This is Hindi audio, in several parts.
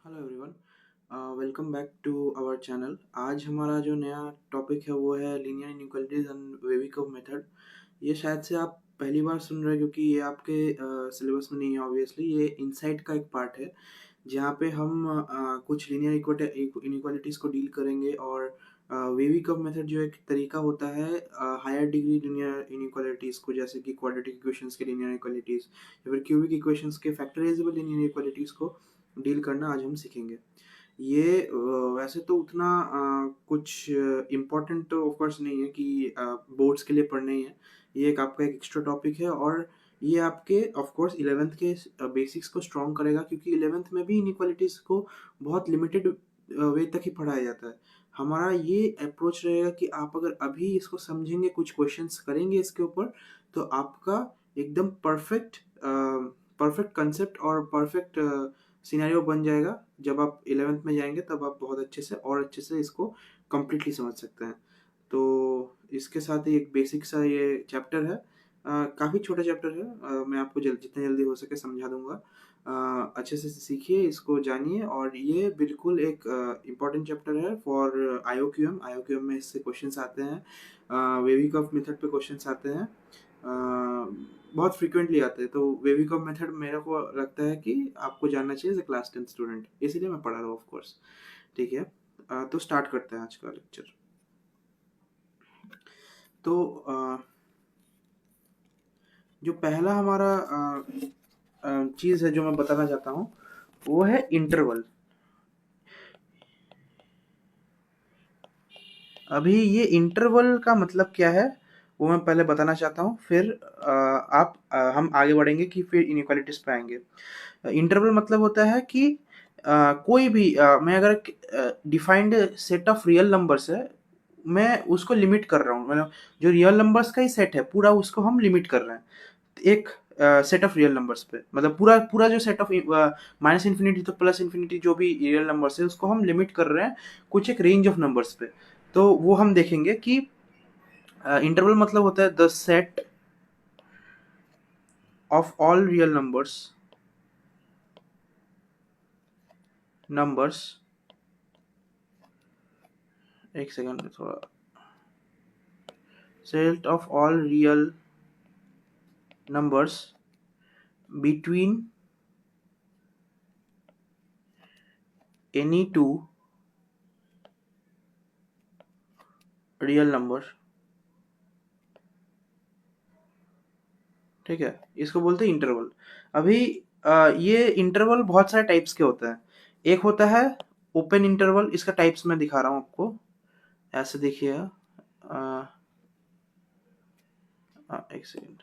Hello everyone, welcome back to our channel. आज हमारा जो नया टॉपिक है वो है linear inequalities and wavy curve method. ये शायद से आप पहली बार सुन रहे हैं क्योंकि ये आपके सिलेबस में नहीं है। ऑब्वियसली ये इनसाइट का एक पार्ट है जहाँ पे हम कुछ लीनियर इनइक्वालिटीज को डील करेंगे और वेवी-कर्व मेथड जो एक तरीका होता है हायर डिग्री लीनियर इनइक्वालिटीज को, जैसे कि क्वाड्रेटिक इक्वेशंस के लीनियर इक्वालिटीज या फिर क्यूबिक इक्वेशंस के फैक्टराइजेबल लीनियर इक्वालिटीज को डील करना आज हम सीखेंगे। ये वैसे तो उतना कुछ इम्पोर्टेंट तो ऑफ कोर्स नहीं है कि बोर्ड्स के लिए पढ़ना ही है। ये एक आपका एक एक्स्ट्रा टॉपिक है और ये आपके ऑफ कोर्स 11th के बेसिक्स को स्ट्रॉन्ग करेगा, क्योंकि 11th में भी इनइक्वालिटीज़ को बहुत लिमिटेड वे तक ही पढ़ाया जाता है। हमारा ये अप्रोच रहेगा कि आप अगर अभी इसको समझेंगे, कुछ क्वेश्चंस करेंगे इसके ऊपर, तो आपका एकदम परफेक्ट कंसेप्ट और परफेक्ट सिनेरियो बन जाएगा। जब आप 11th में जाएंगे तब आप बहुत अच्छे से इसको कम्प्लीटली समझ सकते हैं। तो इसके साथ ही एक बेसिक सा ये चैप्टर है, काफ़ी छोटा चैप्टर है। मैं आपको जितना जल्दी हो सके समझा दूंगा। अच्छे से सीखिए, इसको जानिए, और ये बिल्कुल एक इम्पॉर्टेंट चैप्टर है for I O Q M में इससे क्वेश्चंस आते हैं। वेवी-कर्व मेथड पे क्वेश्चंस आते हैं, बहुत फ्रीक्वेंटली आते हैं। तो वेवी-कर्व मेथड मेरे को लगता है कि आपको जानना चाहिए एज ए क्लास 10 स्टूडेंट, इसीलिए मैं पढ़ा रहा हूँ ऑफ कोर्स। ठीक है, तो स्टार्ट करते हैं आज का लेक्चर। तो जो पहला हमारा चीज़ है जो मैं बताना चाहता हूँ वो है इंटरवल। अभी ये इंटरवल का मतलब क्या है वो मैं पहले बताना चाहता हूँ, फिर हम आगे बढ़ेंगे कि फिर इनइक्वालिटीज पे आएंगे। इंटरवल मतलब होता है कि कोई भी मैं अगर defined set of real numbers है, मैं उसको लिमिट कर रहा हूँ। मतलब जो रियल नंबर्स का ही सेट है पूरा, उसको हम लिमिट कर रहे हैं एक सेट ऑफ रियल नंबर्स पे। मतलब पूरा पूरा जो सेट ऑफ माइनस इन्फिनिटी तो प्लस इन्फिनिटी जो भी रियल नंबर्स है उसको हम लिमिट कर रहे हैं कुछ एक रेंज ऑफ नंबर्स पे। तो वो हम देखेंगे कि इंटरवल मतलब होता है the set of all real numbers. एक सेकंड, थोड़ा set of all real numbers between any two real number. ठीक है, इसको बोलते हैं इंटरवल। अभी ये इंटरवल बहुत सारे टाइप्स के होते हैं। एक होता है ओपन इंटरवल, इसका टाइप्स मैं दिखा रहा हूँ आपको। ऐसे देखिए, एक सेकेंड।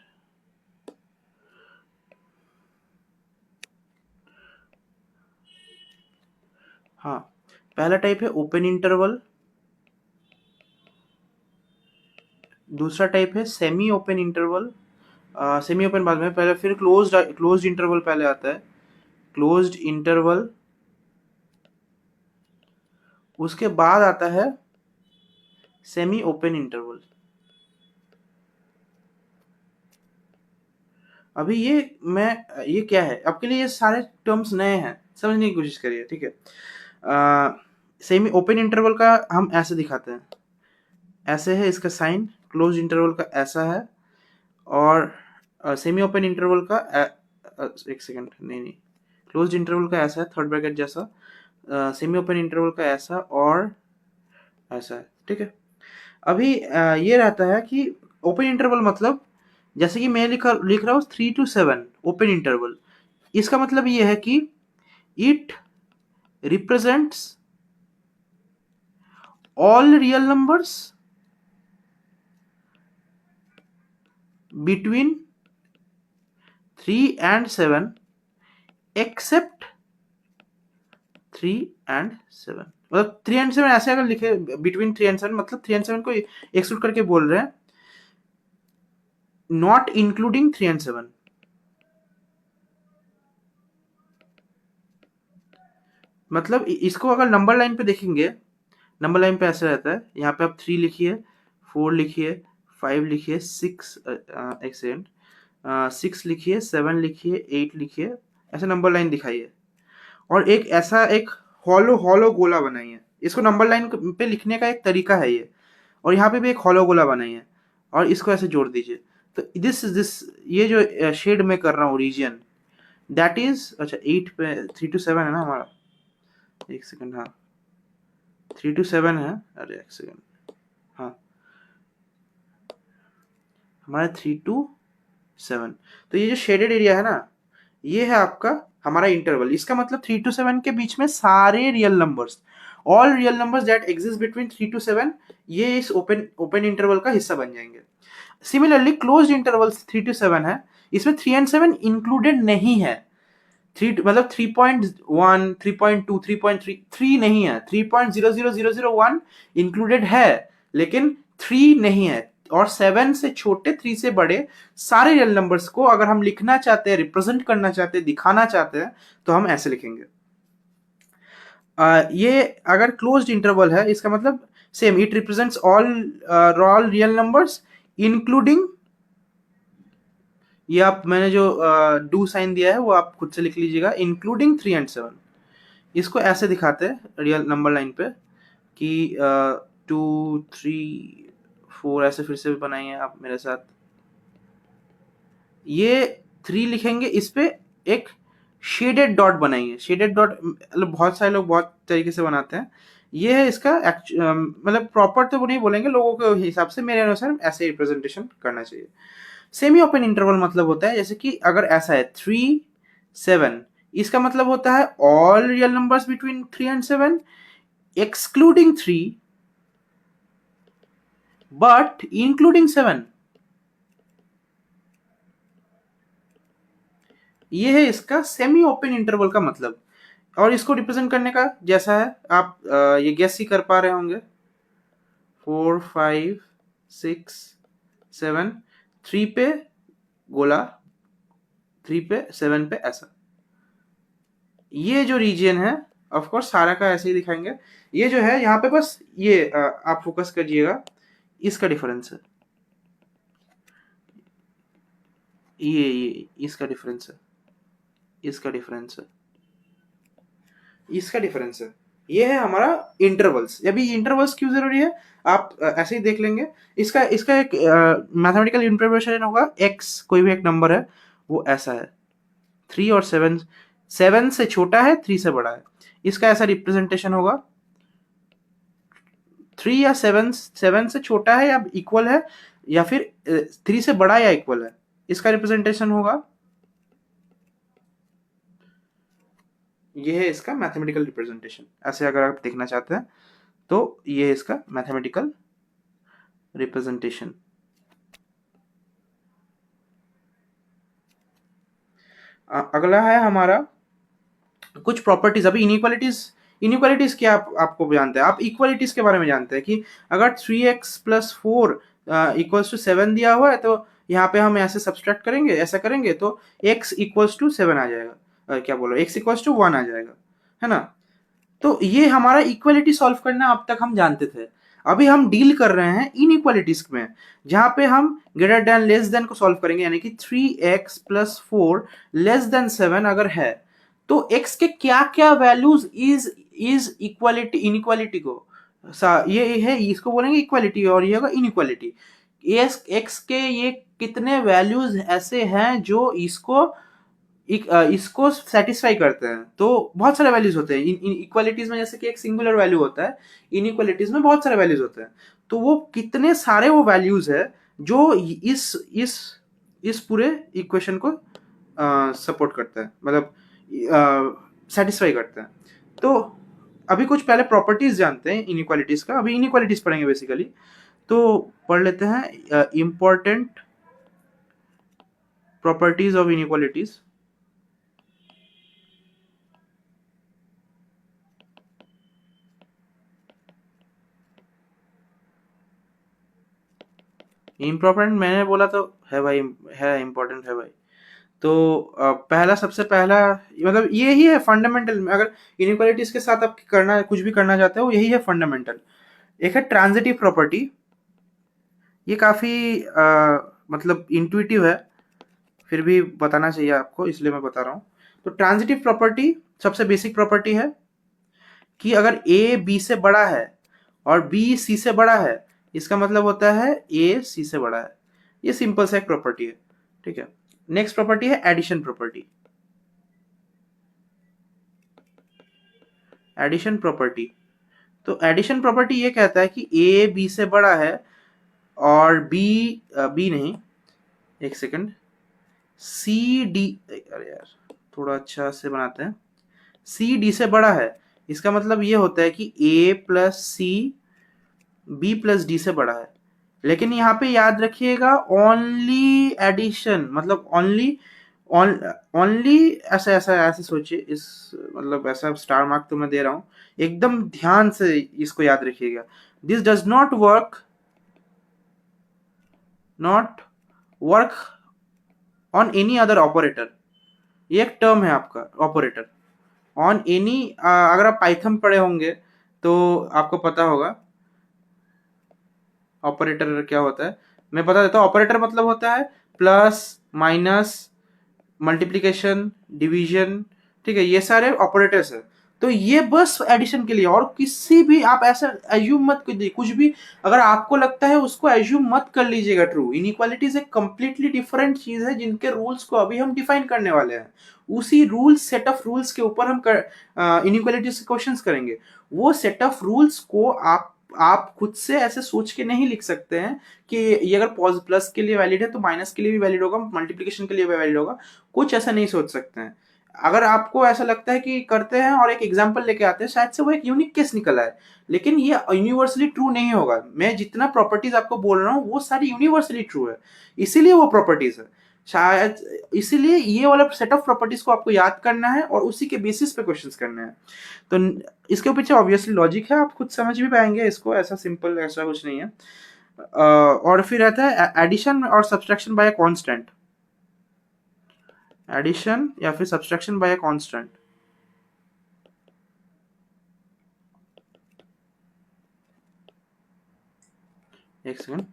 हाँ, पहला टाइप है ओपन इंटरवल, दूसरा टाइप है semi open interval. Semi open बाद में, पहले फिर क्लोज्ड इंटरवल पहले आता है, क्लोज्ड इंटरवल। उसके बाद आता है सेमी ओपन इंटरवल। अभी ये क्या है आपके लिए, ये सारे टर्म्स नए हैं, समझने की कोशिश करिए। ठीक है, सेमी ओपन इंटरवल का हम ऐसे दिखाते हैं, ऐसे है इसका साइन। क्लोज इंटरवल का ऐसा है, और सेमी ओपन इंटरवल का एक सेकंड, नहीं, क्लोज इंटरवल का ऐसा है, थर्ड ब्रैकेट जैसा। सेमी ओपन इंटरवल का ऐसा और ऐसा है। ठीक है, अभी ये रहता है कि ओपन इंटरवल मतलब, जैसे कि मैं लिख रहा हूँ 3 to 7 ओपन इंटरवल। इसका मतलब ये है कि it represents all real numbers between 3 and 7 except 3 and 7। मतलब 3 and 7 ऐसे अगर लिखे, बिटवीन 3 and 7 मतलब 3 and 7 को एक्सक्लूड करके बोल रहे हैं, नॉट इंक्लूडिंग 3 and 7। मतलब इसको अगर नंबर लाइन पे देखेंगे, नंबर लाइन पे ऐसे रहता है, यहाँ पे आप 3 लिखिए, 4 लिखिए, 5 लिखिए, 6 एक सेकेंड, 6 लिखिए, 7 लिखिए, 8 लिखिए, ऐसे नंबर लाइन दिखाइए। और एक ऐसा एक हॉलो हॉलो गोला बनाइए। इसको नंबर लाइन पे लिखने का एक तरीका है ये। और यहाँ पे भी एक हॉलो गोला बनाइए और इसको ऐसे जोड़ दीजिए। तो दिस ये जो शेड में कर रहा हूँ रीजन, दैट इज, अच्छा 8 पे 3 to 7 है ना हमारा, एक सेकंड, हाँ 3 to 7 है, अरे एक सेकंड, हाँ हमारा 3 to 7। तो ये जो शेडेड एरिया है ना, ये है आपका हमारा इंटरवल। इसका मतलब 3 to 7 के बीच में सारे real numbers, all real numbers that exist between 3 to 7, ये इस ओपन ओपन इंटरवल का हिस्सा बन जाएंगे। सिमिलरली क्लोज्ड इंटरवल्स 3 to 7 है, इसमें 3 and 7 इंक्लूडेड नहीं है। 3 मतलब 3.1, 3.2, 3.3 नहीं है, 3.00001 इंक्लूडेड है लेकिन 3 नहीं है। और 7 से छोटे 3 से बड़े सारे रियल नंबर्स को अगर हम लिखना चाहते हैं, रिप्रेजेंट करना चाहते हैं, दिखाना चाहते हैं, तो हम ऐसे लिखेंगे। ये अगर क्लोज्ड इंटरवल है, इसका मतलब same, it represents all real numbers including, ये आप मैंने जो डू साइन दिया है वो आप खुद से लिख लीजिएगा, इंक्लूडिंग 3 and 7। इसको ऐसे दिखाते हैं रियल नंबर लाइन पे कि 2, 3, 4, ऐसे फिर से बनाइए आप मेरे साथ। ये 3 लिखेंगे, इस पे एक शेडेड डॉट बनाएंगे। शेडेड डॉट मतलब बहुत सारे लोग बहुत तरीके से बनाते हैं, ये है इसका मतलब प्रॉपर तो वो नहीं बोलेंगे, लोगों के हिसाब से मेरे अनुसार ऐसे रिप्रेजेंटेशन करना चाहिए। सेमी ओपन इंटरवल मतलब होता है, जैसे कि अगर ऐसा है 3, 7, इसका मतलब होता है all real numbers between 3 and 7 excluding 3 but including 7। ये है इसका सेमी ओपन इंटरवल का मतलब। और इसको रिप्रेजेंट करने का जैसा है, आप ये गेस ही कर पा रहे होंगे, 4, 5, 6, 7, 3 पे गोला, 3 पे 7 पे ऐसा। ये जो रीजन है, ऑफ कोर्स सारा का ऐसे ही दिखाएंगे, ये जो है यहाँ पे बस ये आप फोकस करिएगा, इसका डिफरेंस है, ये इसका डिफरेंस है, इसका डिफरेंस है, इसका डिफरेंस है। ये है हमारा इंटरवल्स। अभी इंटरवल्स क्यों जरूरी है, आप ऐसे ही देख लेंगे। इसका इसका एक मैथमेटिकल इंटरप्रिटेशन होगा, एक्स कोई भी एक नंबर है वो ऐसा है, 3 और 7, 7 से छोटा है, 3 से बड़ा है, इसका ऐसा रिप्रेजेंटेशन होगा। 3 या 7, 7 से छोटा है या इक्वल है, या फिर 3 से बड़ा या इक्वल है, इसका रिप्रेजेंटेशन होगा। ये है इसका मैथमेटिकल रिप्रेजेंटेशन। ऐसे अगर आप देखना चाहते हैं तो ये है इसका मैथमेटिकल रिप्रेजेंटेशन। अगला है हमारा कुछ प्रॉपर्टीज। अभी इनइक्वालिटीज, इनइक्वालिटीज क्या आपको जानते हैं, आप इक्वालिटीज के बारे में जानते हैं कि अगर 3x+4 इक्वल्स टू 7 दिया हुआ है, तो यहाँ पे हम ऐसे सब्सट्रैक्ट करेंगे, ऐसा करेंगे तो x इक्वल्स टू 7 आ जाएगा, क्या बोलो, x इक्वल्स टू 1 आ जाएगा, है ना। तो ये हमारा इक्वालिटी सॉल्व करना अब तक हम जानते थे। अभी हम डील कर रहे हैं इनइक्वालिटीज में, जहां पे हम ग्रेटर देन लेस देन को सॉल्व करेंगे, यानी कि 3x+4 लेस देन 7 अगर है, तो x के क्या क्या वैल्यूज इज इक्वालिटी, इनइक्वालिटी को ये है, इसको बोलेंगे इक्वालिटी और ये होगा इनइक्वालिटी। x के ये कितने वैल्यूज ऐसे हैं जो इसको सेटिस्फाई करते हैं। तो बहुत सारे वैल्यूज होते हैं इन इक्वालिटीज में, जैसे कि एक सिंगुलर वैल्यू होता है, इनइक्वालिटीज में बहुत सारे वैल्यूज होते हैं। तो वो कितने सारे वो वैल्यूज है जो इस पूरे इक्वेशन को सपोर्ट करता है, मतलब सेटिस्फाई करता है। तो अभी कुछ पहले प्रॉपर्टीज जानते हैं इनइक्वालिटीज का, अभी इनइक्वालिटीज पढ़ेंगे बेसिकली। तो पढ़ लेते हैं important properties of inequalities. Important मैंने बोला तो है भाई, है इम्पोर्टेंट है भाई। तो पहला, सबसे पहला, मतलब ये ही है फंडामेंटल। अगर इनइक्वालिटीज के साथ आप करना कुछ भी करना चाहते हो, यही है फंडामेंटल। एक है ट्रांजिटिव प्रॉपर्टी, ये काफी मतलब इंट्यूटिव है, फिर भी बताना चाहिए आपको, इसलिए मैं बता रहा हूँ। तो ट्रांजिटिव प्रॉपर्टी सबसे बेसिक प्रॉपर्टी है कि अगर ए बी से बड़ा है और बी सी से बड़ा है, इसका मतलब होता है ए सी से बड़ा है। ये सिंपल सा एक प्रॉपर्टी है, ठीक है। नेक्स्ट प्रॉपर्टी है एडिशन प्रॉपर्टी। एडिशन प्रॉपर्टी, तो एडिशन प्रॉपर्टी ये कहता है कि ए बी से बड़ा है और बी नहीं, एक सेकंड, सी डी, अरे यार थोड़ा अच्छा से बनाते हैं, सी डी से बड़ा है। इसका मतलब ये होता है कि A plus C B plus D से बड़ा है। लेकिन यहाँ पे याद रखिएगा ओनली एडिशन, मतलब ओनली ओनली ऐसा ऐसा ऐसे सोचिए, इस मतलब ऐसा स्टार मार्क तो मैं दे रहा हूं, एकदम ध्यान से इसको याद रखिएगा। This does not work on any other operator. ये एक टर्म है आपका ऑपरेटर ऑन एनी, अगर आप पाइथन पढ़े होंगे तो आपको पता होगा ऑपरेटर क्या होता है। मैं बता देता हूँ, ऑपरेटर मतलब होता है प्लस माइनस मल्टीप्लीकेशन डिवीजन, ठीक है, ये सारे ऑपरेटर्स है। तो ये बस एडिशन के लिए, और किसी भी आप ऐसा एज्यूम मत कीजिए, कुछ भी अगर आपको लगता है उसको एज्यूम मत कर लीजिएगा ट्रू। इनइक्वालिटीज एक कंप्लीटली डिफरेंट चीज है जिनके रूल्स को अभी हम डिफाइन करने वाले हैं। उसी रूल्स, सेट ऑफ रूल्स के ऊपर हम इनइक्वालिटीज के क्वेश्चंस करेंगे। वो सेट ऑफ रूल्स को आप खुद से ऐसे सोच के नहीं लिख सकते हैं कि ये अगर प्लस के लिए वैलिड है तो माइनस के लिए भी वैलिड होगा, मल्टीप्लिकेशन के लिए भी वैलिड होगा। कुछ ऐसा नहीं सोच सकते हैं। अगर आपको ऐसा लगता है कि करते हैं और एक एग्जांपल लेके आते हैं, शायद से वो एक यूनिक केस निकला है, लेकिन ये यूनिवर्सली ट्रू नहीं होगा। मैं जितना प्रॉपर्टीज आपको बोल रहा हूँ वो सारी यूनिवर्सली ट्रू है, इसीलिए वो प्रॉपर्टीज है। शायद इसीलिए ये वाला सेट ऑफ प्रॉपर्टीज को आपको याद करना है और उसी के बेसिस पे क्वेश्चंस करने हैं। तो इसके पीछे ऑब्वियसली लॉजिक है, आप खुद समझ भी पाएंगे इसको, ऐसा सिंपल ऐसा कुछ नहीं है। और फिर रहता है एडिशन और सब्सट्रैक्शन बाय कांस्टेंट। एडिशन या फिर सब्सट्रैक्शन बाय कांस्टेंट, एक सेकंड,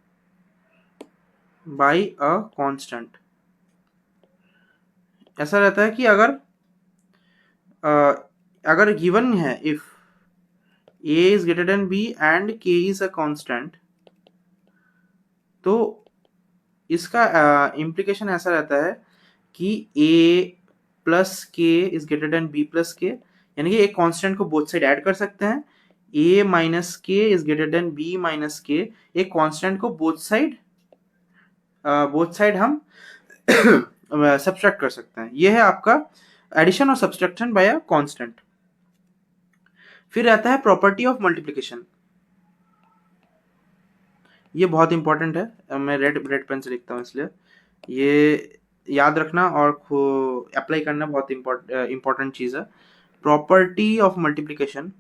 बाय अ कांस्टेंट। ऐसा रहता है कि अगर गिवन है if a is greater than b and k is a constant, तो इसका इम्प्लीकेशन ऐसा रहता है कि a प्लस के is greater then b plus के, यानी कि एक कांस्टेंट को बोथ साइड ऐड कर सकते हैं। a माइनस के is greater then b minus के, एक कांस्टेंट को बोथ साइड हम सब्सट्रैक्ट कर सकते हैं। यह है आपका एडिशन और सब्सट्रैक्शन बाय अ कांस्टेंट। फिर रहता है प्रॉपर्टी ऑफ मल्टीप्लिकेशन। ये बहुत इंपॉर्टेंट है, मैं रेड पेन से लिखता हूँ इसलिए ये याद रखना और अप्लाई करना बहुत इंपॉर्टेंट चीज है। Property of multiplication,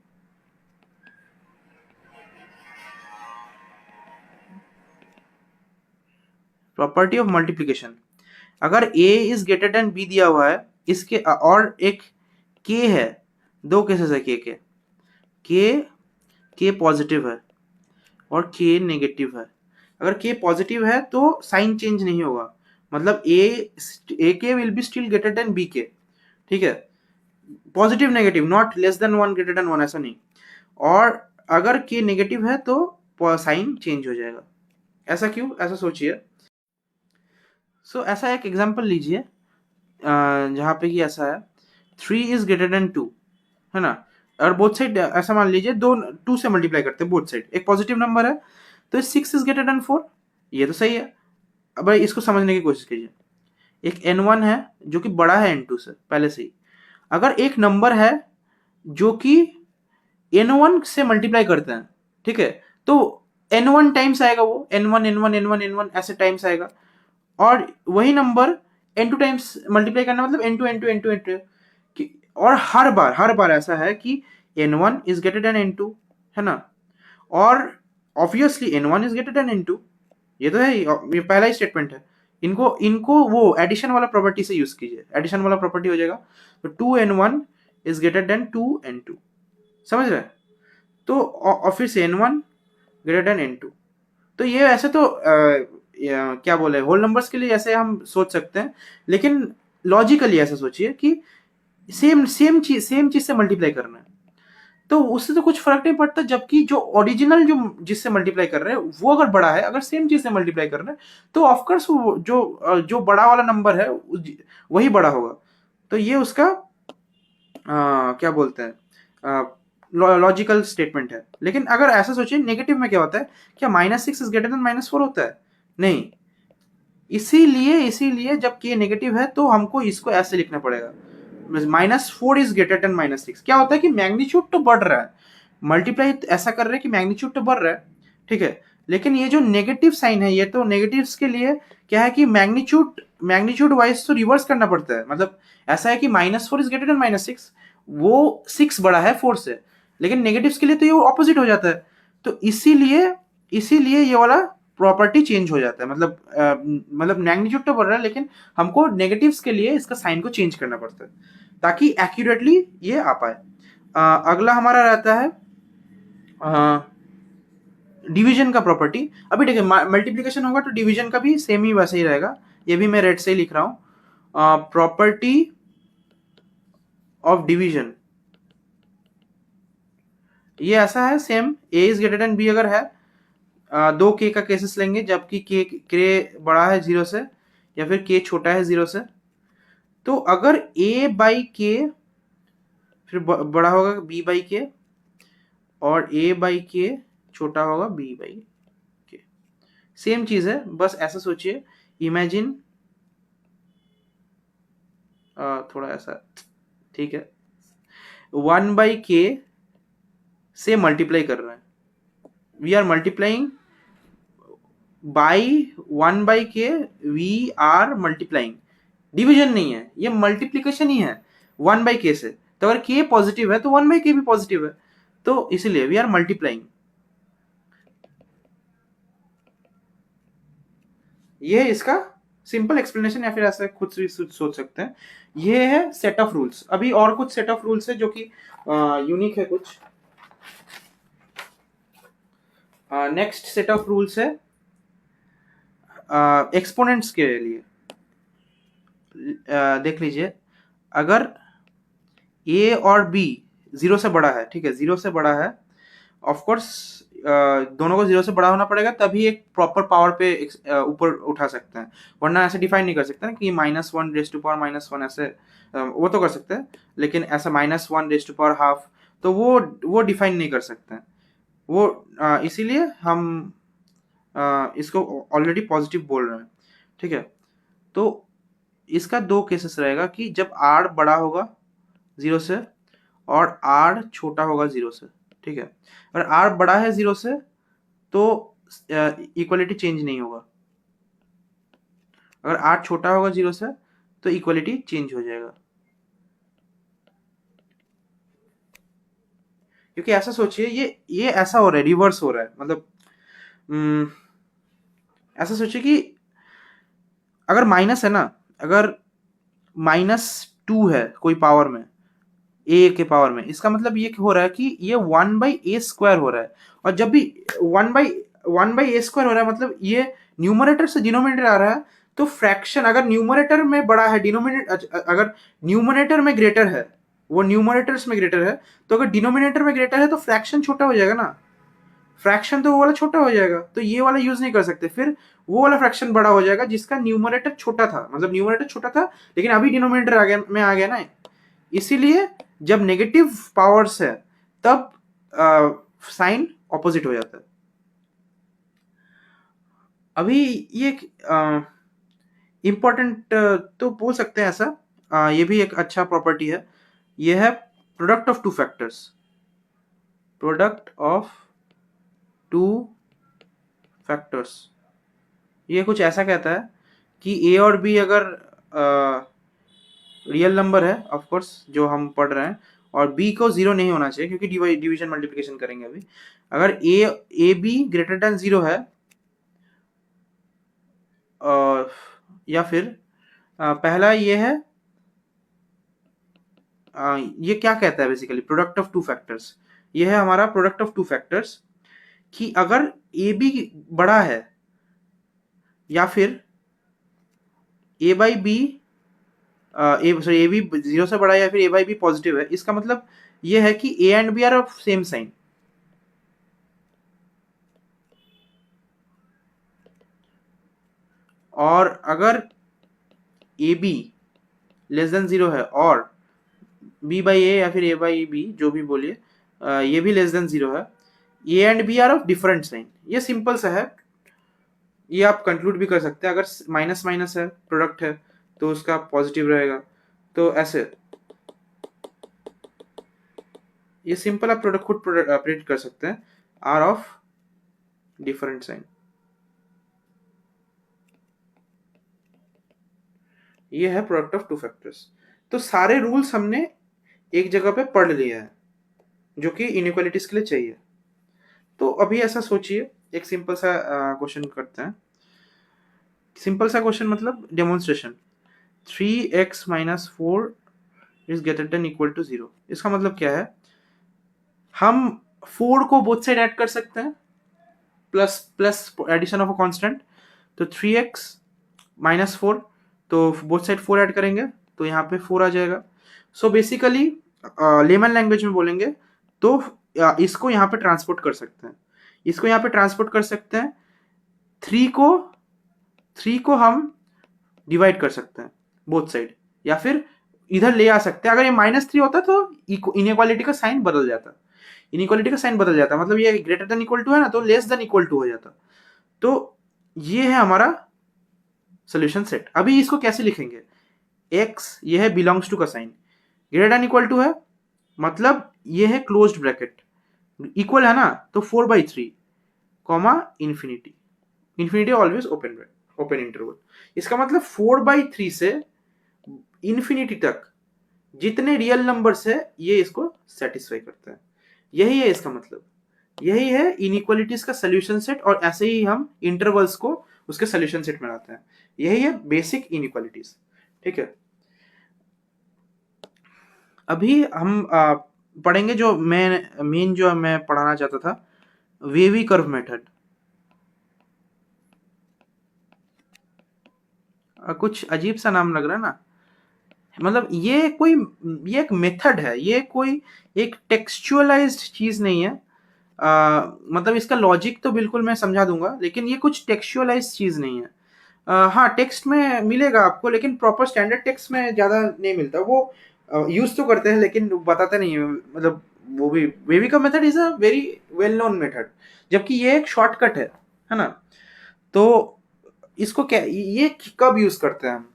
property of multiplication, अगर a is greater then b दिया हुआ है, इसके और एक k है, दो केसेस है k पॉजिटिव है और k नेगेटिव है। अगर k पॉजिटिव है तो साइन चेंज नहीं होगा, मतलब a k will be still greater than b k, ठीक है, positive negative, not less than one greater than one, ऐसा नहीं। और अगर k नेगेटिव है तो साइन चेंज हो जाएगा। ऐसा क्यों, ऐसा सोचिए। ऐसा एक एग्जांपल लीजिए जहां पे कि ऐसा है 3 इज ग्रेटर देन 2, है ना, और बोथ साइड ऐसा मान लीजिए दो 2 से मल्टीप्लाई करते हैं बोथ साइड, एक पॉजिटिव नंबर है तो 6 इज ग्रेटर देन 4, ये तो सही है। अब इसको समझने की कोशिश कीजिए। एक n1 है जो कि बड़ा है n2 से पहले से ही। अगर एक नंबर है जो कि n1 से मल्टीप्लाई करते हैं, ठीक है, तो n1 टाइम्स आएगा, वो n1 n1 n1 n1 ऐसे टाइम्स आएगा, और वही नंबर n2 टाइम्स मल्टीप्लाई करना मतलब n2 n2 n2 n2 और हर बार ऐसा है कि n1 is greater then n2, है ना, और obviously n1 is greater then n2, ये तो है, ये पहला ही स्टेटमेंट है। इनको इनको वो एडिशन वाला प्रॉपर्टी से यूज कीजिए, एडिशन वाला प्रॉपर्टी हो जाएगा, तो 2n1 is greater then 2n2, समझ रहे हैं। तो और फिर से n1 ग्रेटर देन n2, तो ये ऐसे तो क्या बोले, होल नंबर्स के लिए ऐसे हम सोच सकते हैं, लेकिन लॉजिकली ऐसा सोचिए कि सेम चीज से मल्टीप्लाई करना है, तो उससे तो कुछ फर्क नहीं पड़ता, जबकि जो ओरिजिनल जो जिससे मल्टीप्लाई कर रहे हैं वो अगर बड़ा है, अगर सेम चीज से मल्टीप्लाई कर रहे हैं, तो ऑफकोर्स जो बड़ा वाला नंबर है वही बड़ा होगा। तो ये उसका क्या बोलते हैं, लॉजिकल स्टेटमेंट है। लेकिन अगर ऐसा सोचिए नेगेटिव में क्या होता है, क्या -6 इज ग्रेटर देन -4 होता है? नहीं। इसीलिए जब के नेगेटिव है तो हमको इसको ऐसे लिखना पड़ेगा, -4 इज ग्रेटर देन -6। क्या होता है कि मैग्नीट्यूड तो बढ़ रहा है, मल्टीप्लाई ऐसा कर रहे हैं कि मैग्नीट्यूड तो बढ़ रहा है, ठीक है, लेकिन ये जो नेगेटिव साइन है, ये तो नेगेटिव्स के लिए क्या है कि मैग्नीट्यूड वाइज तो रिवर्स करना पड़ता है। मतलब ऐसा है कि -4 इज ग्रेटर देन -6, वो 6 बड़ा है 4 से, लेकिन नेगेटिव्स के लिए तो ये ऑपोजिट हो जाता है। तो इसीलिए इसीलिए ये वाला प्रॉपर्टी चेंज हो जाता है। मतलब मैग्नीट्यूड तो बढ़ रहा है, लेकिन हमको नेगेटिव्स के लिए इसका साइन को चेंज करना पड़ता है ताकि एक्यूरेटली ये आ पाए। अगला हमारा रहता है डिवीजन का प्रॉपर्टी। अभी देखिए मल्टीप्लिकेशन होगा तो डिवीजन का भी सेम ही वैसे ही रहेगा, ये भी मैं रेड से ही लिख रहा हूं। प्रॉपर्टी ऑफ डिवीजन ये ऐसा है same, A is greater than B अगर है, दो के का केसेस लेंगे जबकि के बड़ा है 0 से या फिर के छोटा है 0 से। तो अगर ए बाई के फिर बड़ा होगा बी बाई के, और ए बाई के छोटा होगा बी बाई के। सेम चीज है, बस ऐसा सोचिए, इमेजिन थोड़ा ऐसा, ठीक है, 1/k से मल्टीप्लाई कर रहे हैं, we are multiplying by 1/k, we are multiplying, division नहीं है, ये मल्टीप्लीकेशन ही है 1/k से। तो अगर k पॉजिटिव है तो 1/k भी पॉजिटिव है, तो इसीलिए वी आर मल्टीप्लाइंग। ये इसका सिंपल एक्सप्लेनेशन, या फिर ऐसे खुद से सोच सकते हैं। ये है सेट ऑफ रूल्स। अभी और कुछ सेट ऑफ रूल्स है जो कि यूनिक है कुछ। नेक्स्ट सेट ऑफ रूल्स है एक्सपोनेंट्स के लिए। देख लीजिए, अगर ए और बी 0 से बड़ा है, ठीक है, 0 से बड़ा है, ऑफ कोर्स दोनों को 0 से बड़ा होना पड़ेगा तभी एक प्रॉपर पावर पे ऊपर उठा सकते हैं, वरना ऐसे डिफाइन नहीं कर सकते ना कि -1 ऐसे, वो तो कर सकते हैं, लेकिन ऐसा -1 तो वो डिफाइन नहीं कर सकते हैं वो। इसीलिए हम इसको ऑलरेडी पॉजिटिव बोल रहे हैं, ठीक है। तो इसका दो केसेस रहेगा कि जब r बड़ा होगा 0 से और r छोटा होगा 0 से, ठीक है। अगर r बड़ा है 0 से तो इक्वलिटी चेंज नहीं होगा, अगर r छोटा होगा 0 से तो इक्वलिटी चेंज हो जाएगा। क्योंकि ऐसा सोचिए, ये ऐसा हो रहा है, रिवर्स हो रहा है। मतलब ऐसा सोचिए कि अगर माइनस है ना, अगर -2 है कोई पावर में, ए के पावर में, इसका मतलब ये हो रहा है कि ये 1/a² हो रहा है। और जब भी 1/a² हो रहा है, मतलब ये न्यूमरेटर से डिनोमिनेटर आ रहा है, तो फ्रैक्शन अगर न्यूमरेटर में बड़ा है, डिनोमिनेटर अगर न्यूमरेटर में ग्रेटर है, वो न्यूमरेटर्स में ग्रेटर है, तो अगर डिनोमिनेटर में ग्रेटर है तो फ्रैक्शन छोटा हो जाएगा ना, फ्रैक्शन तो वो वाला छोटा हो जाएगा, तो ये वाला यूज नहीं कर सकते, फिर वो वाला फ्रैक्शन बड़ा हो जाएगा जिसका न्यूमरेटर छोटा था, मतलब न्यूमरेटर छोटा था लेकिन अभी डिनोमिनेटर आ गया ना। इसीलिए जब नेगेटिव पावर्स है तब साइन ऑपोजिट हो जाता है। अभी ये इंपॉर्टेंट तो बोल सकते हैं ऐसा, ये भी एक अच्छा प्रॉपर्टी है, ये है product of two factors. Product of two factors ये कुछ ऐसा कहता है कि ए और बी अगर रियल नंबर है, ऑफ कोर्स जो हम पढ़ रहे हैं, और बी को 0 नहीं होना चाहिए क्योंकि डिवीजन मल्टीप्लिकेशन करेंगे अभी। अगर ए बी ग्रेटर देन 0 है, या फिर पहला ये है, ये क्या कहता है basically, product of two factors. ये है हमारा प्रोडक्ट ऑफ टू फैक्टर्स कि अगर ए बी बड़ा है या फिर a/b ए बी 0 से बड़ा है या फिर ए बाई बी पॉजिटिव है, इसका मतलब ये है कि A and B are of same sign. और अगर ए बी लेस देन 0 है और बी बाई ए या फिर ए बाई बी जो भी बोलिए, ये भी लेस देन 0 है, A and B are of different sign. ये सिंपल सा है, ये आप कंक्लूड भी कर सकते हैं। अगर माइनस माइनस है, प्रोडक्ट है, तो उसका पॉजिटिव रहेगा। तो ऐसे ये सिंपल आप प्रोडक्ट खुद प्रेडिक्ट कर सकते हैं, आर ऑफ डिफरेंट साइन। ये है प्रोडक्ट ऑफ टू फैक्टर्स। तो सारे रूल्स हमने एक जगह पे पढ़ लिया है जो कि इनइक्वालिटीज के लिए चाहिए। तो अभी ऐसा सोचिए, एक सिंपल सा क्वेश्चन करते हैं। सिंपल सा क्वेश्चन मतलब demonstration, 3x minus 4 is greater than equal to 0। इसका मतलब क्या है, हम 4 को बोथ साइड ऐड कर सकते हैं, plus plus addition of a constant. तो 3x माइनस 4, तो बोथ साइड 4 ऐड करेंगे तो यहाँ पे 4 आ जाएगा। सो बेसिकली लेमन लैंग्वेज में बोलेंगे तो इसको यहाँ पे ट्रांसपोर्ट कर सकते हैं, इसको यहाँ पे ट्रांसपोर्ट कर सकते हैं। 3 को हम डिवाइड कर सकते हैं बोथ साइड, या फिर इधर ले आ सकते हैं। अगर ये -3 होता तो इनइक्वालिटी का साइन बदल जाता, इनइक्वालिटी का साइन बदल जाता, मतलब ये ग्रेटर देन इक्वल टू है ना, तो लेस देन इक्वल टू हो जाता। तो ये है हमारा सोल्यूशन सेट। अभी इसको कैसे लिखेंगे, x ये है बिलोंग्स टू का साइन, ग्रेटर देन इक्वल टू है मतलब ये है क्लोज्ड ब्रैकेट, इक्वल है ना, तो 4/3 comma infinity, infinity always open open interval. इसका मतलब 4/3 से इन्फिनिटी तक जितने रियल नंबर्स है ये इसको सेटिस्फाई करता है। यही है इसका मतलब, यही है इनइक्वालिटीज का सोल्यूशन सेट। और ऐसे ही हम इंटरवल्स को उसके सोल्यूशन सेट में लाते हैं। यही है बेसिक इनइक्वालिटीज। ठीक है, अभी हम पढ़ेंगे जो मेन जो मैं पढ़ाना चाहता था, वेवी कर्व मेथड। कुछ अजीब सा नाम लग रहा है ना, मतलब ये एक मेथड है, ये कोई एक टेक्सचुअलाइज्ड चीज नहीं है। मतलब इसका लॉजिक तो बिल्कुल मैं समझा दूंगा, लेकिन ये कुछ टेक्सचुअलाइज्ड चीज नहीं है। हाँ, टेक्स्ट में मिलेगा आपको, लेकिन प्रॉपर स्टैंडर्ड टेक्स्ट में ज्यादा नहीं मिलता। वो यूज तो करते हैं लेकिन बताते नहीं है। मतलब वो भी वेवी का method is a very well known method, जबकि ये एक शॉर्टकट है ना। तो इसको क्या, ये कब यूज करते हैं हम,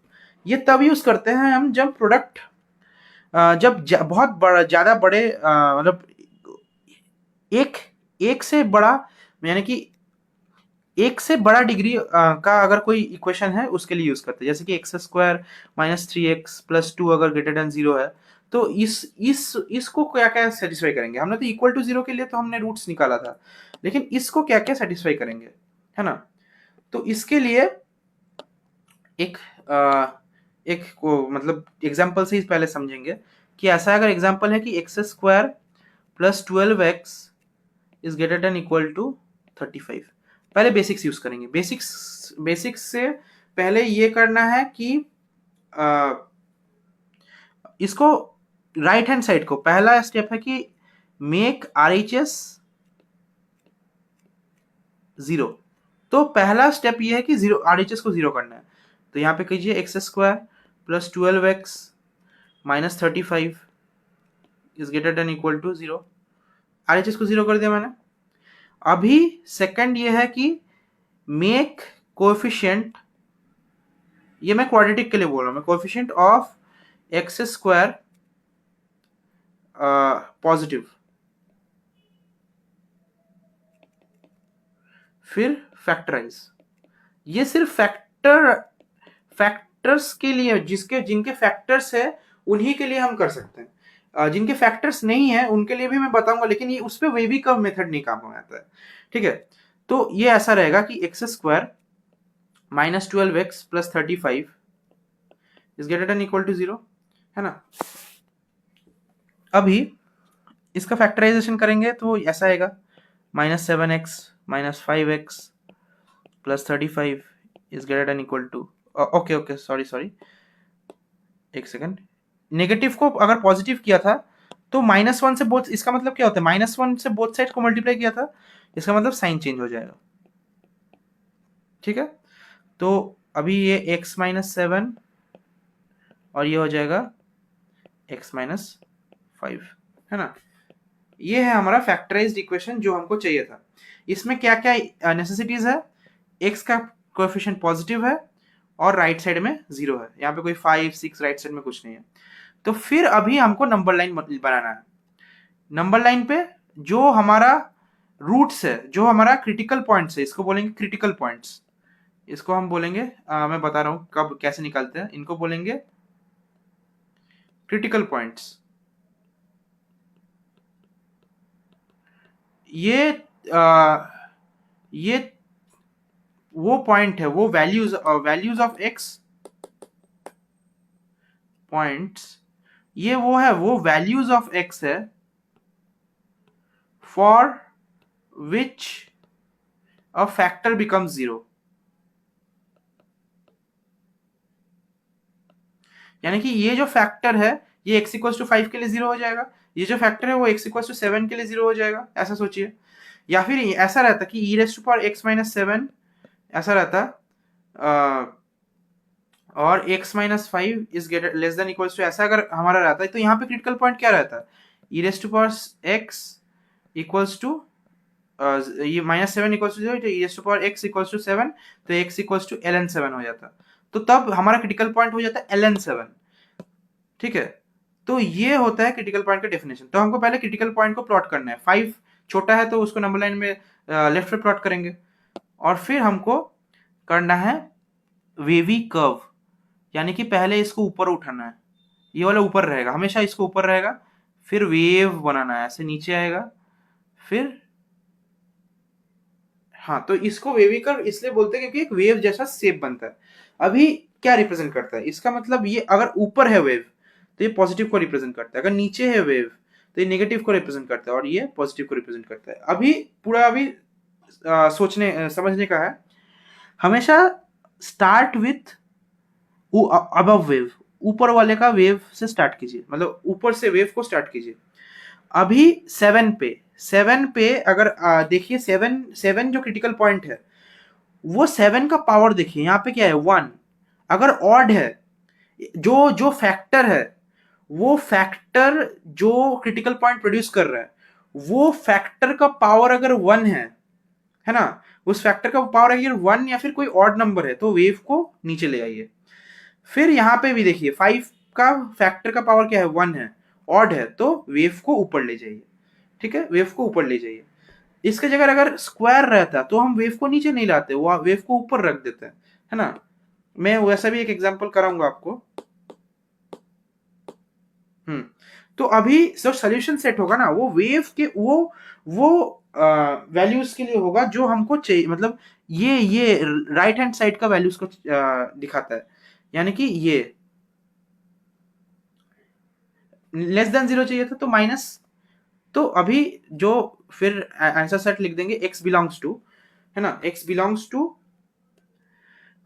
ये तब यूज करते हैं हम जब प्रोडक्ट जब बहुत बड़ा ज्यादा बड़े मतलब एक एक से बड़ा, यानी कि एक से बड़ा डिग्री का अगर कोई इक्वेशन है उसके लिए यूज करते हैं। जैसे कि x² माइनस 3x प्लस 2 अगर ग्रेटर देन 0 है, तो इसको क्या क्या सेटिस्फाई करेंगे। हमने तो इक्वल टू 0 के लिए तो हमने रूट्स निकाला था, लेकिन इसको क्या क्या सेटिस्फाई करेंगे, है ना। तो इसके लिए एक एक को मतलब एग्जाम्पल से ही पहले समझेंगे कि ऐसा अगर एग्जाम्पल है कि x² plus 12x is greater than equal to 35। पहले बेसिक्स यूज करेंगे। बेसिक्स से पहले ये करना है कि इसको राइट हैंड साइड को, पहला स्टेप है कि मेक RHS 0। तो पहला स्टेप ये है कि RHS को 0 करना है। तो यहाँ पे कीजिए x² plus 12x minus 35 is greater than equal to 0। RHS को 0 कर दिया मैंने। अभी सेकंड ये है कि मेक कोएफिशिएंट, ये मैं क्वाड्रेटिक के लिए बोल रहा हूँ, मैं कोएफिशिएंट ऑफ x² पॉजिटिव, फिर फैक्टराइज। ये सिर्फ फैक्टर्स के लिए, जिनके फैक्टर्स है उन्हीं के लिए हम कर सकते हैं। जिनके फैक्टर्स नहीं है उनके लिए भी मैं बताऊंगा, लेकिन ये उस पर वेवी कर्व मेथड नहीं काम आता है। ठीक है, तो ये ऐसा रहेगा कि x² minus 12x plus 35 is greater than equal to 0, है ना। अभी इसका फैक्टराइजेशन करेंगे तो ऐसा आएगा -7x minus 5x plus 35 is greater than equal to, okay sorry एक सेकंड, नेगेटिव को अगर पॉजिटिव किया था तो -1 से बोथ, इसका मतलब क्या होता है, -1 से बोथ साइड को मल्टीप्लाई किया था, इसका मतलब साइन चेंज हो जाएगा। ठीक है, तो अभी ये x-7 और ये हो जाएगा x-5, है ना। ये है हमारा फैक्टराइज्ड इक्वेशन जो हमको चाहिए था। इसमें क्या क्या नेसेसिटीज है, x का कोएफिशिएंट पॉजिटिव है और राइट साइड में 0 है, यहाँ पे कोई 5 6 राइट साइड में कुछ नहीं है। तो फिर अभी हमको नंबर लाइन बनाना है। नंबर लाइन पे जो हमारा रूट्स है, जो हमारा क्रिटिकल पॉइंट्स है, इसको बोलेंगे क्रिटिकल पॉइंट्स। इसको हम बोलेंगे मैं बता रहा हूं कब कैसे निकालते हैं, इनको बोलेंगे क्रिटिकल पॉइंट्स। ये वो पॉइंट है, वो वैल्यूज ऑफ एक्स पॉइंट्स, ये वो है, वो वैल्यूज ऑफ एक्स है for which a factor becomes 0। यानी कि ये जो फैक्टर है ये x=5 के लिए 0 हो जाएगा, ये जो फैक्टर है वो x=7 के लिए 0 हो जाएगा, ऐसा सोचिए। या फिर ऐसा रहता कि e⁻x-7 ऐसा रहता, और x-5 is greater less than equals to, ऐसा अगर हमारा रहता है तो यहाँ पे क्रिटिकल पॉइंट क्या रहता, e⁻x इक्वल्स टू ये -7 इक्वल्स टू 0, तो e⁻x इक्वल्स टू 7, तो x इक्वल्स टू ln7 हो जाता। तो तब हमारा क्रिटिकल पॉइंट हो जाता है ln7। ठीक है, तो ये होता है क्रिटिकल पॉइंट का डेफिनेशन। तो हमको पहले क्रिटिकल पॉइंट को प्लॉट करना है। 5 छोटा है तो उसको नंबर लाइन में लेफ्ट पे प्लॉट करेंगे, और फिर हमको करना है वेवी कर्व, यानी कि पहले इसको ऊपर उठाना है, ये वाला ऊपर रहेगा, हमेशा इसको ऊपर रहेगा, फिर वेव बनाना है, ऐसे नीचे आएगा, फिर हाँ, तो इसको वेवी कर्व इसलिए बोलते हैं क्योंकि एक वेव जैसा शेप बनता है। अभी क्या रिप्रेजेंट करता है, इसका मतलब ये अगर ऊपर है वेव तो ये पॉजिटिव को रिप्रेजेंट करता है, अगर नीचे है वेव तो ये नेगेटिव को रिप्रेजेंट करता है, और ये पॉजिटिव को रिप्रेजेंट करता है। अभी पूरा अभी सोचने समझने का है। हमेशा स्टार्ट विथ अबव वेव, ऊपर वाले का वेव से स्टार्ट कीजिए, मतलब ऊपर से वेव को स्टार्ट कीजिए। अभी 7 पे अगर देखिए 7 जो क्रिटिकल पॉइंट है वो 7 का पावर देखिए, यहाँ पे क्या है 1। अगर ऑड है, जो जो फैक्टर है, वो फैक्टर जो क्रिटिकल पॉइंट प्रोड्यूस कर रहा है, वो फैक्टर का पावर अगर 1 है ना, उस फैक्टर का पावर अगर 1 या फिर कोई ऑड नंबर है तो वेव को नीचे ले आइए। फिर यहाँ पे भी देखिए 5 का फैक्टर का पावर क्या है 1 है, ऑड है, तो वेव को ऊपर ले जाइए। ठीक है, वेव को ऊपर ले जाइए। इसके जगह अगर स्क्वायर रहता तो हम वेव को नीचे नहीं लाते, वो वेव को ऊपर रख देते हैं, है ना। मैं वैसा भी एक एग्जांपल कराऊंगा आपको। तो अभी जो सोल्यूशन सेट होगा ना, वो वेव के वो वैल्यूज के लिए होगा जो हमको चाहिए, मतलब ये राइट हैंड साइड का वैल्यूज को दिखाता है, यानी कि ये लेस देन 0 चाहिए था तो माइनस, तो अभी जो फिर आंसर सेट लिख देंगे x बिलोंग्स टू, है ना, x बिलोंग्स टू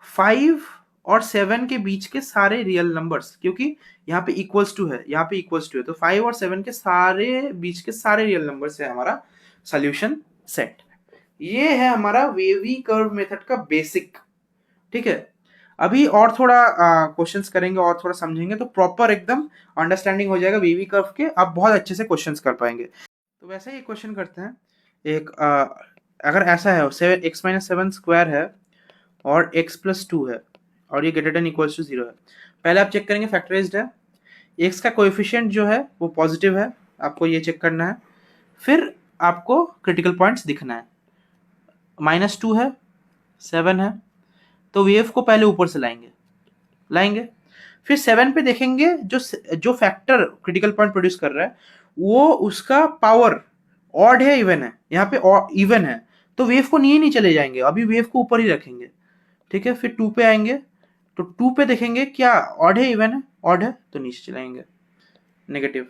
5 और 7 के बीच के सारे रियल नंबर्स, क्योंकि यहाँ पे इक्वल्स टू है, यहाँ पे इक्वल्स टू है, तो 5 और 7 के सारे बीच के सारे रियल नंबर्स है हमारा सॉल्यूशन सेट। ये है हमारा वेवी कर्व मेथड का बेसिक। ठीक है, अभी और थोड़ा क्वेश्चंस करेंगे और थोड़ा समझेंगे तो प्रॉपर एकदम अंडरस्टैंडिंग हो जाएगा वेवी कर्व के, आप बहुत अच्छे से क्वेश्चंस कर पाएंगे। तो वैसे ही क्वेश्चन करते हैं। एक अगर ऐसा है 7x-7 स्क्वायर है और x+2 है और ये ग्रेटर देन इक्वल्स टू 0 है। पहले आप चेक करेंगे फैक्टराइज्ड है, x का कोएफिशिएंट जो है वो पॉजिटिव है, आपको ये चेक करना है। फिर आपको क्रिटिकल पॉइंट्स दिखना है, -2 है, 7 है, तो वेव को पहले ऊपर से लाएंगे। फिर 7 पे देखेंगे जो जो फैक्टर क्रिटिकल पॉइंट प्रोड्यूस कर रहा है वो उसका पावर ऑड है इवन है, यहाँ पे इवन है, तो वेव को नहीं चले जाएंगे, अभी वेव को ऊपर ही रखेंगे। ठीक है, फिर 2 पे आएंगे तो 2 पे देखेंगे क्या ऑड है इवन है, ऑड है तो नीचे चलाएंगे नेगेटिव।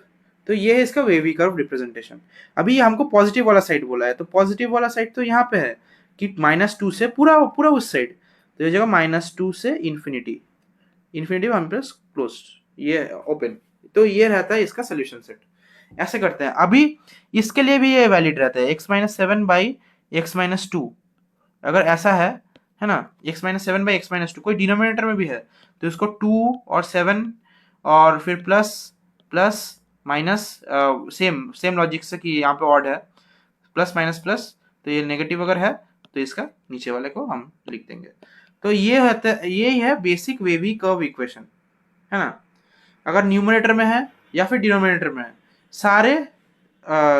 तो ये है इसका वेवी कर्व रिप्रेजेंटेशन। अभी हमको पॉजिटिव वाला साइड बोला है, तो पॉजिटिव वाला साइड तो यहाँ पे है कि -2 से पूरा पूरा उस साइड, तो ये जगह -2 से infinity, infinity one plus close, ये ओपन, तो ये रहता है इसका सोल्यूशन सेट। ऐसे करते हैं। अभी इसके लिए भी ये वैलिड रहता है, x-7/x-2 अगर ऐसा है ना, x-7/x-2 कोई डिनोमिनेटर में भी है तो इसको 2 और 7 और फिर plus plus minus, same same logic से कि यहाँ पे ऑड है, प्लस माइनस प्लस, तो ये नेगेटिव अगर है तो इसका नीचे वाले को हम लिख देंगे। तो ये होता है, ये है बेसिक वेवी कर्व इक्वेशन, है ना। अगर न्यूमरेटर में है या फिर डिनोमिनेटर में है,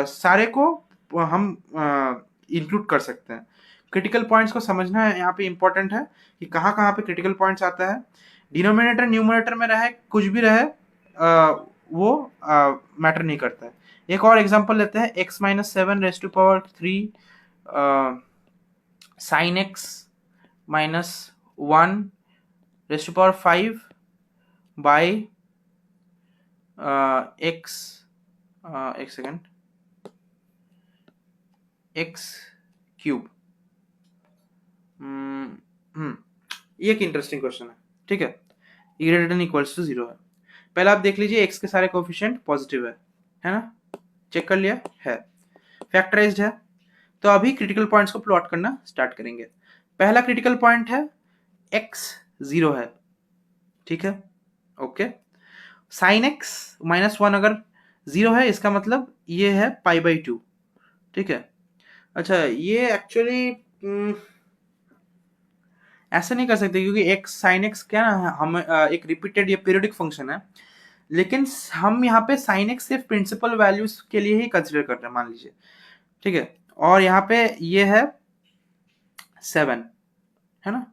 सारे को हम इंक्लूड कर सकते हैं। क्रिटिकल पॉइंट्स को समझना है यहाँ पे इंपॉर्टेंट है कि कहाँ कहाँ पे क्रिटिकल पॉइंट्स आता है। डिनोमिनेटर न्यूमरेटर में रहे कुछ भी रहे, वो मैटर नहीं करता है। एक और एग्जांपल लेते हैं, x-7 sin x-1 by x, एक सेकेंड, x क्यूब। ये एक इंटरेस्टिंग क्वेश्चन है, ठीक है। ई ग्रेटर देन इक्वल्स टू 0 है। पहले आप देख लीजिए x के सारे कोफिशिएंट पॉजिटिव है ना, चेक कर लिया है, फैक्टराइज्ड है। तो अभी क्रिटिकल पॉइंट्स को प्लॉट करना स्टार्ट करेंगे। पहला क्रिटिकल पॉइंट है x 0 है, ठीक है, ओके। साइन x-1 अगर 0 है इसका मतलब ये है π/2, ठीक है। अच्छा, ये एक्चुअली ऐसा नहीं कर सकते क्योंकि x साइन x क्या ना, हम एक रिपीटेड ये पीरियोडिक फंक्शन है, लेकिन हम यहाँ पे साइन x सिर्फ प्रिंसिपल वैल्यूज के लिए ही कंसिडर कर रहे हैं, मान लीजिए, ठीक है। और यहाँ पे ये है 7, है ना।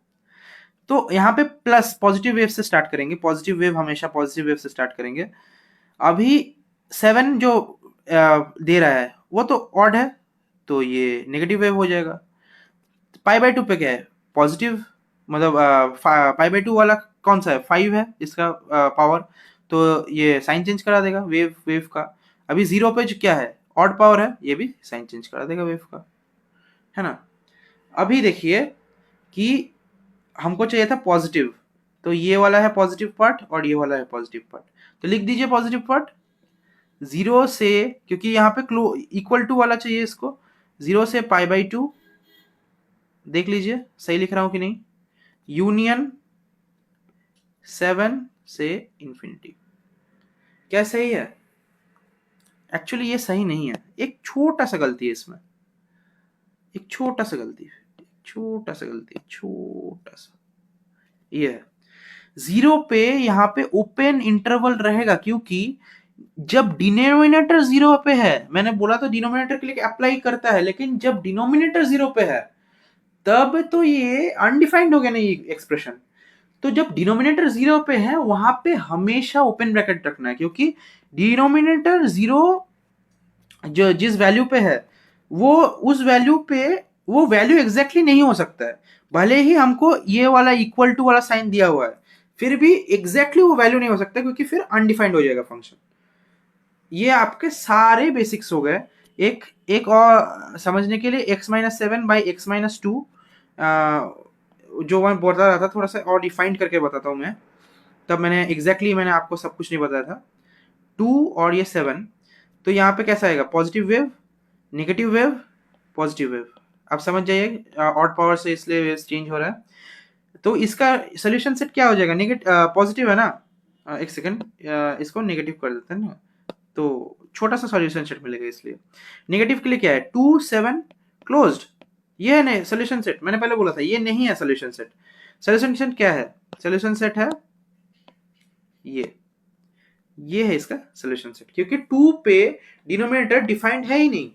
तो यहाँ पे प्लस पॉजिटिव वेव से स्टार्ट करेंगे, पॉजिटिव वेव हमेशा पॉजिटिव वेव से स्टार्ट करेंगे। अभी 7 जो दे रहा है वो तो ऑड है, तो ये नेगेटिव वेव हो जाएगा। π/2 पे क्या है, पॉजिटिव, मतलब π/2 वाला कौन सा है, 5 है इसका पावर, तो ये साइन चेंज करा देगा वेव का। अभी 0 पे जो क्या है, ऑड पावर है, ये भी साइन चेंज करा देगा वेव का, है ना। अभी देखिए कि हमको चाहिए था पॉजिटिव, तो ये वाला है पॉजिटिव पार्ट और ये वाला है पॉजिटिव पार्ट, तो लिख दीजिए पॉजिटिव पार्ट 0 से, क्योंकि यहाँ पे इक्वल टू वाला चाहिए इसको, 0 से π/2, देख लीजिए सही लिख रहा हूं कि नहीं, यूनियन 7 से इंफिनिटी। क्या सही है? एक्चुअली ये सही नहीं है, एक छोटा सा गलती है इसमें, एक छोटा सा गलती, छोटा सा गलती, छोटा सा, ये है 0 पे यहाँ पे ओपन इंटरवल रहेगा, क्योंकि जब डिनोमिनेटर 0 पे है, मैंने बोला तो डिनोमिनेटर के लिए अप्लाई करता है, लेकिन जब डिनोमिनेटर 0 पे है तब तो ये अनडिफाइंड हो गया ना ये एक्सप्रेशन। तो जब डिनोमिनेटर 0 पे है वहां पे हमेशा ओपन ब्रैकेट रखना है, क्योंकि डिनोमिनेटर 0 जो जिस वैल्यू पे है वो उस वैल्यू पे वो वैल्यू एग्जैक्टली नहीं हो सकता है, भले ही हमको ये वाला इक्वल टू वाला साइन दिया हुआ है, फिर भी एग्जैक्टली वो वैल्यू नहीं हो सकता, क्योंकि फिर अनडिफाइंड हो जाएगा फंक्शन। ये आपके सारे बेसिक्स हो गए। एक और समझने के लिए x-7/x-2, जो मैं बता रहा था थोड़ा सा और डिफाइंड करके बताता हूँ मैं, तब मैंने आपको सब कुछ नहीं बताया था। 2 और ये 7, तो यहाँ पे कैसा आएगा, positive wave, negative wave, positive wave. आप समझ जाइए, ऑड पावर से इसलिए वेव चेंज हो रहा है। तो इसका सोल्यूशन सेट क्या हो जाएगा, पॉजिटिव है ना, एक सेकंड, इसको नेगेटिव कर देते हैं ना, तो छोटा सा सॉल्यूशन सेट मिलेगा। इसलिए नेगेटिव के लिए क्या है, 2 7 क्लोज्ड, ये है ना सॉल्यूशन सेट, मैंने पहले बोला था ये नहीं है सॉल्यूशन सेट। सॉल्यूशन सेट क्या है, सॉल्यूशन सेट है ये है इसका सॉल्यूशन सेट, क्योंकि 2 पे डिनोमिनेटर डिफाइंड है ही नहीं,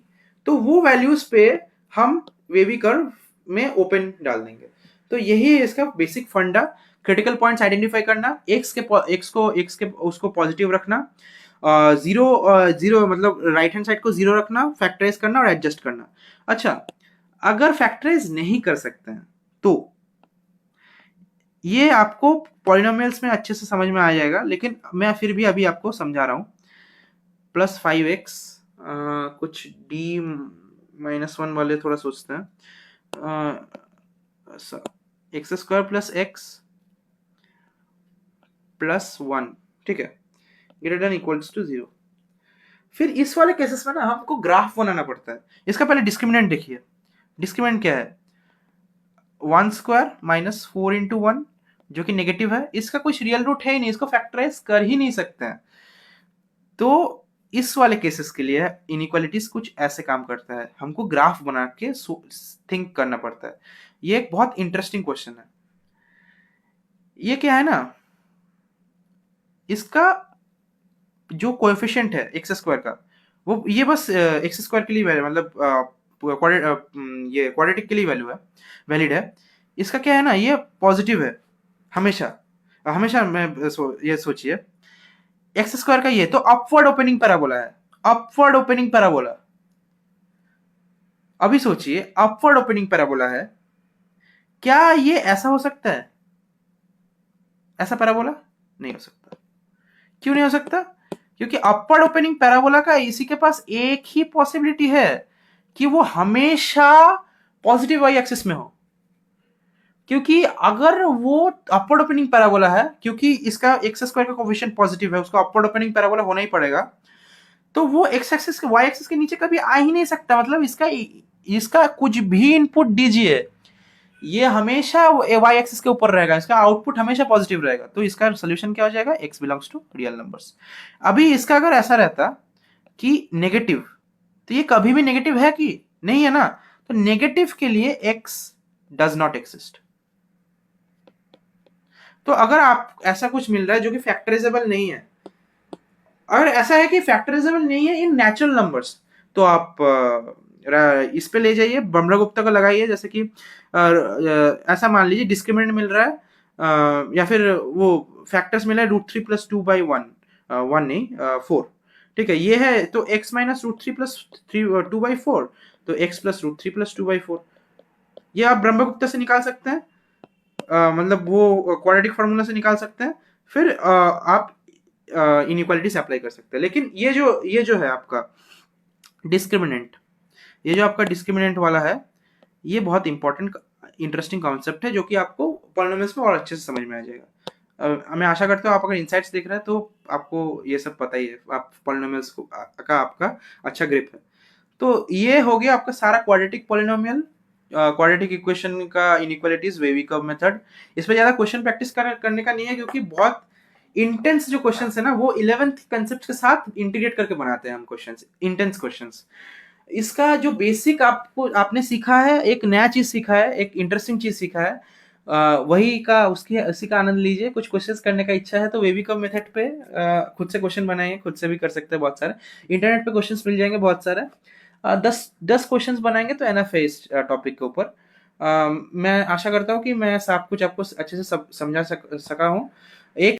तो वो वैल्यूज पे हम वेवी कर्व में ओपन डाल देंगे। तो यही है इसका बेसिक फंडा, क्रिटिकल पॉइंट्स आइडेंटिफाई करना, एक्स के उसको पॉजिटिव रखना, जीरो मतलब राइट हैंड साइड को 0 रखना, फैक्टराइज करना और एडजस्ट करना। अच्छा, अगर फैक्टराइज नहीं कर सकते हैं तो ये आपको पॉलिनोमियल्स में अच्छे से समझ में आ जाएगा, लेकिन मैं फिर भी अभी आपको समझा रहा हूं। +5x, कुछ d-1 वाले थोड़ा सोचते हैं, x² + x + 1, ठीक है। Greater than equals to 0। फिर इस वाले केसेस में ना हमको ग्राफ बनाना पड़ता है। इसका पहले डिस्क्रिमिनेंट देखिए। डिस्क्रिमिनेंट क्या है? 1² माइनस 4 × 1 जो कि नेगेटिव है। इसका कुछ रियल रूट है ही नहीं, इसको फैक्टराइज कर ही नहीं सकते हैं। तो इस वाले केसेस के लिए इनइक्वालिटीज कुछ ऐसे काम करता है, हमको ग्राफ बना के थिंक करना पड़ता है। ये एक बहुत इंटरेस्टिंग क्वेश्चन है। ये क्या है ना, इसका जो कोएफिशिएंट है एक्स स्क्वायर का, वो ये बस एक्स स्क्वायर के लिए वैल्यू, मतलब ये क्वाड्रेटिक के लिए वैल्यू है, वैलिड है। इसका क्या है ना, ये पॉजिटिव है हमेशा। हमेशा ये सोचिए एक्स स्क्वायर का, ये तो अपवर्ड ओपनिंग पैराबोला है, अपवर्ड ओपनिंग पैराबोला। अभी सोचिए अपवर्ड ओपनिंग पैराबोला है, क्या ये ऐसा हो सकता है? ऐसा पैराबोला नहीं हो सकता। क्यों नहीं हो सकता? क्योंकि अपवर्ड ओपनिंग पैराबोला का इसी के पास एक ही पॉसिबिलिटी है कि वो हमेशा पॉजिटिव वाई एक्सिस में हो। क्योंकि अगर वो अपवर्ड ओपनिंग पैराबोला है, क्योंकि इसका एक्स स्क्वायर का कोएफिशिएंट पॉजिटिव है, उसका अपवर्ड ओपनिंग पैराबोला होना ही पड़ेगा, तो वो एक्स एक्सिस के वाई एक्सिस के नीचे कभी आ ही नहीं सकता। मतलब इसका कुछ भी इनपुट दीजिए, ये हमेशा वाई एक्सिस के ऊपर रहेगा, इसका आउटपुट हमेशा पॉजिटिव रहेगा। तो इसका सोल्यूशन क्या हो जाएगा? X belongs to real numbers. अभी इसका अगर ऐसा रहता कि नेगेटिव, तो ये कभी भी नेगेटिव है कि नहीं है ना? तो नेगेटिव के लिए एक्स डज नॉट एक्सिस्ट। तो अगर आप ऐसा कुछ मिल रहा है जो कि फैक्टराइजेबल नहीं है, अगर ऐसा है कि फैक्टराइजेबल नहीं है इन नेचुरल नंबर्स, तो आप इस पे ले जाइए, ब्रह्मगुप्ता को लगाइए। जैसे कि ऐसा मान लीजिए डिस्क्रिमिनेंट मिल रहा है, या फिर वो फैक्टर्स मिला है √3 + 2/1, 1 नहीं 4, ठीक है। ये है तो x माइनस √3 + 2/4, तो x प्लस √3 + 2/4। ये आप ब्रह्मगुप्ता से निकाल सकते हैं, मतलब वो क्वाड्रेटिक फार्मूला से निकाल सकते हैं। फिर आप इनइक्वालिटी से अप्लाई कर सकते हैं। लेकिन ये जो है आपका डिस्क्रिमिनेंट, ये जो आपका डिस्क्रिमिनेंट वाला है, ये बहुत इंपॉर्टेंट इंटरेस्टिंग कॉन्सेप्ट है, जो कि आपको पॉलिनोमियल्स में और अच्छे से समझ में आ जाएगा। मैं आशा करता हूँ आप अगर इनसाइट्स देख रहे हैं तो आपको ये सब पता ही है, आप पॉलिनोमियल्स का आपका अच्छा ग्रिप है। तो ये हो गया आपका सारा क्वाड्रेटिक पॉलिनोमियल, क्वाड्रेटिक इक्वेशन का इनइक्वालिटीज, वेवी-कर्व मेथड। इस पे ज्यादा क्वेश्चन प्रैक्टिस करने का नहीं है, क्योंकि बहुत इंटेंस जो क्वेश्चंस है ना, वो 11th कंसेप्ट के साथ इंटीग्रेट करके बनाते हैं हम क्वेश्चंस, इंटेंस क्वेश्चंस। इसका जो बेसिक आपने सीखा है, एक नया चीज सीखा है, एक इंटरेस्टिंग चीज सीखा है, वही का उसी का आनंद लीजिए। कुछ क्वेश्चंस करने का इच्छा है तो वेवी-कर्व मेथड पे खुद से क्वेश्चन बनाइए, खुद से भी कर सकते हैं बहुत सारे। इंटरनेट पे क्वेश्चंस मिल जाएंगे बहुत सारे। 10 क्वेश्चंस बनाएंगे तो एनफ है इस टॉपिक के ऊपर। मैं आशा करता हूँ कि मैं सब कुछ आपको अच्छे से समझा सका हूँ। एक